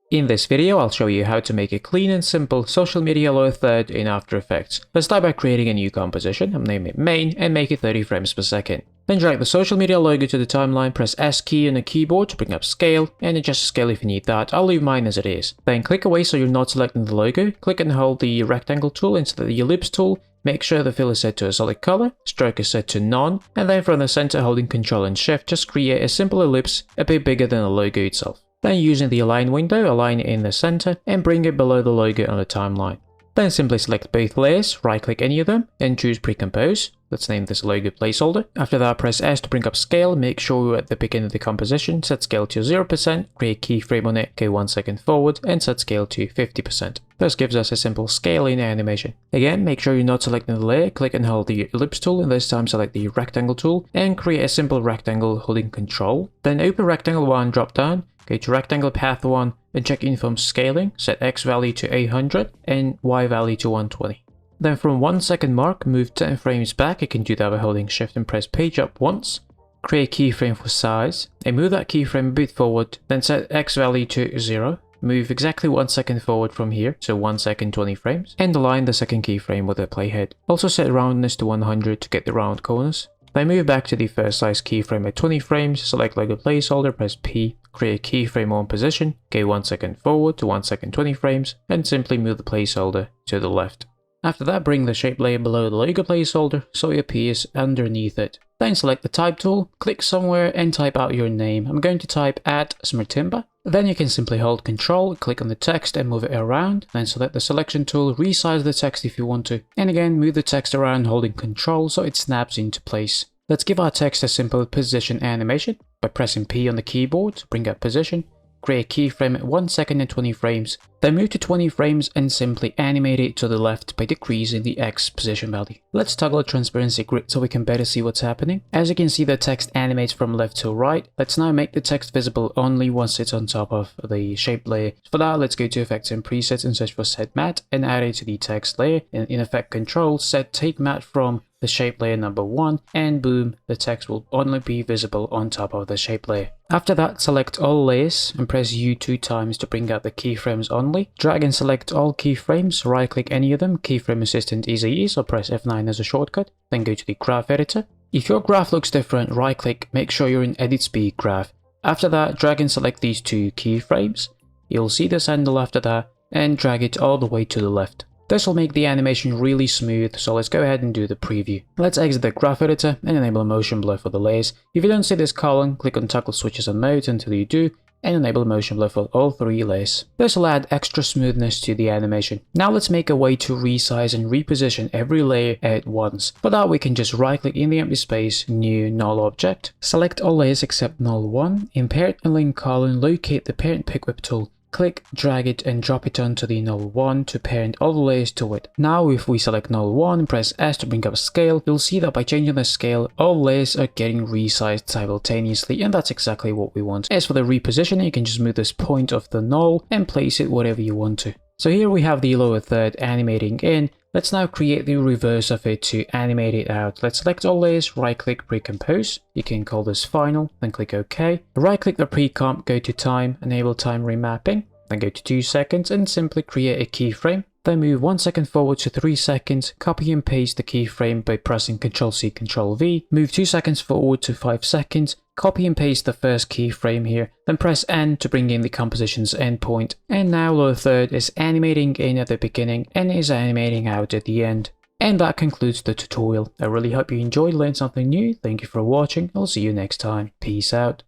In this video, I'll show you how to make a clean and simple social media lower third in After Effects. Let's start by creating a new composition. I'm naming it main and make it 30 frames per second. Then drag the social media logo to the timeline, press S key on the keyboard to bring up scale, and adjust the scale if you need that. I'll leave mine as it is. Then click away so you're not selecting the logo. Click and hold the rectangle tool instead of the ellipse tool. Make sure the fill is set to a solid color, stroke is set to none, and then from the center holding Ctrl and Shift, just create a simple ellipse a bit bigger than the logo itself. Then using the align window, align it in the center and bring it below the logo on the timeline. Then simply select both layers, right click any of them and choose pre-compose. Let's name this logo placeholder. After that, press S to bring up scale, make sure you're at the beginning of the composition, set scale to 0%, create keyframe on it, go 1 second forward and set scale to 50%. This gives us a simple scaling animation. Again, make sure you're not selecting the layer, click and hold the ellipse tool and this time select the rectangle tool and create a simple rectangle holding Ctrl. Then open rectangle 1 drop down, go to rectangle path 1 and check in from scaling, set X value to 800 and Y value to 120. Then from 1 second mark, move 10 frames back. You can do that by holding Shift and press page up once. Create keyframe for size and move that keyframe a bit forward, then set X value to 0. Move exactly 1 second forward from here, so 1 second 20 frames, and align the second keyframe with the playhead. Also set roundness to 100 to get the round corners. Then move back to the first size keyframe at 20 frames, select logo placeholder, press P, create a keyframe on position, go 1 second forward to 1 second 20 frames, and simply move the placeholder to the left. After that, bring the shape layer below the logo placeholder so it appears underneath it. Then select the type tool, click somewhere and type out your name. I'm going to type @Smirtimba. Then you can simply hold Ctrl, click on the text and move it around. Then select the selection tool, resize the text if you want to. And again, move the text around holding Ctrl so it snaps into place. Let's give our text a simple position animation by pressing P on the keyboard to bring up position. Create a keyframe at 1 second and 20 frames, then move to 20 frames and simply animate it to the left by decreasing the X position value. Let's toggle the transparency grid so we can better see what's happening. As you can see, the text animates from left to right. Let's now make the text visible only once it's on top of the shape layer. For that, let's go to Effects and Presets and search for Set Matte and add it to the text layer. And in Effect Control, set Take Matte from the shape layer number 1 and boom, the text will only be visible on top of the shape layer. After that, select all layers and press U 2 times to bring out the keyframes only. Drag and select all keyframes, right click any of them, Keyframe Assistant is easy, or press F9 as a shortcut, then go to the graph editor. If your graph looks different, right click, make sure you're in Edit Speed Graph. After that, drag and select these 2 keyframes. You'll see this handle after that and drag it all the way to the left. This will make the animation really smooth, so let's go ahead and do the preview. Let's exit the graph editor and enable a motion blur for the layers. If you don't see this column, click on toggle switches and modes until you do, and enable motion blur for all 3 layers. This will add extra smoothness to the animation. Now let's make a way to resize and reposition every layer at once. For that, we can just right click in the empty space, new null object, select all layers except null 1, in parent and link column, locate the parent pick whip tool. Click, drag it and drop it onto the null 1 to parent all the layers to it. Now if we select null 1 and press S to bring up scale, you'll see that by changing the scale, all layers are getting resized simultaneously, and that's exactly what we want. As for the repositioning, you can just move this point of the null and place it wherever you want to. So here we have the lower third animating in. Let's now create the reverse of it to animate it out. Let's select all layers, right click pre-compose. You can call this final, then click OK. Right click the pre-comp, go to time, enable time remapping, then go to 2 seconds and simply create a keyframe. Then move 1 second forward to 3 seconds, copy and paste the keyframe by pressing Ctrl-C, Ctrl-V, move 2 seconds forward to 5 seconds, copy and paste the first keyframe here, then press N to bring in the composition's endpoint. And now lower third is animating in at the beginning and is animating out at the end. And that concludes the tutorial. I really hope you enjoyed, learned something new. Thank you for watching. I'll see you next time. Peace out.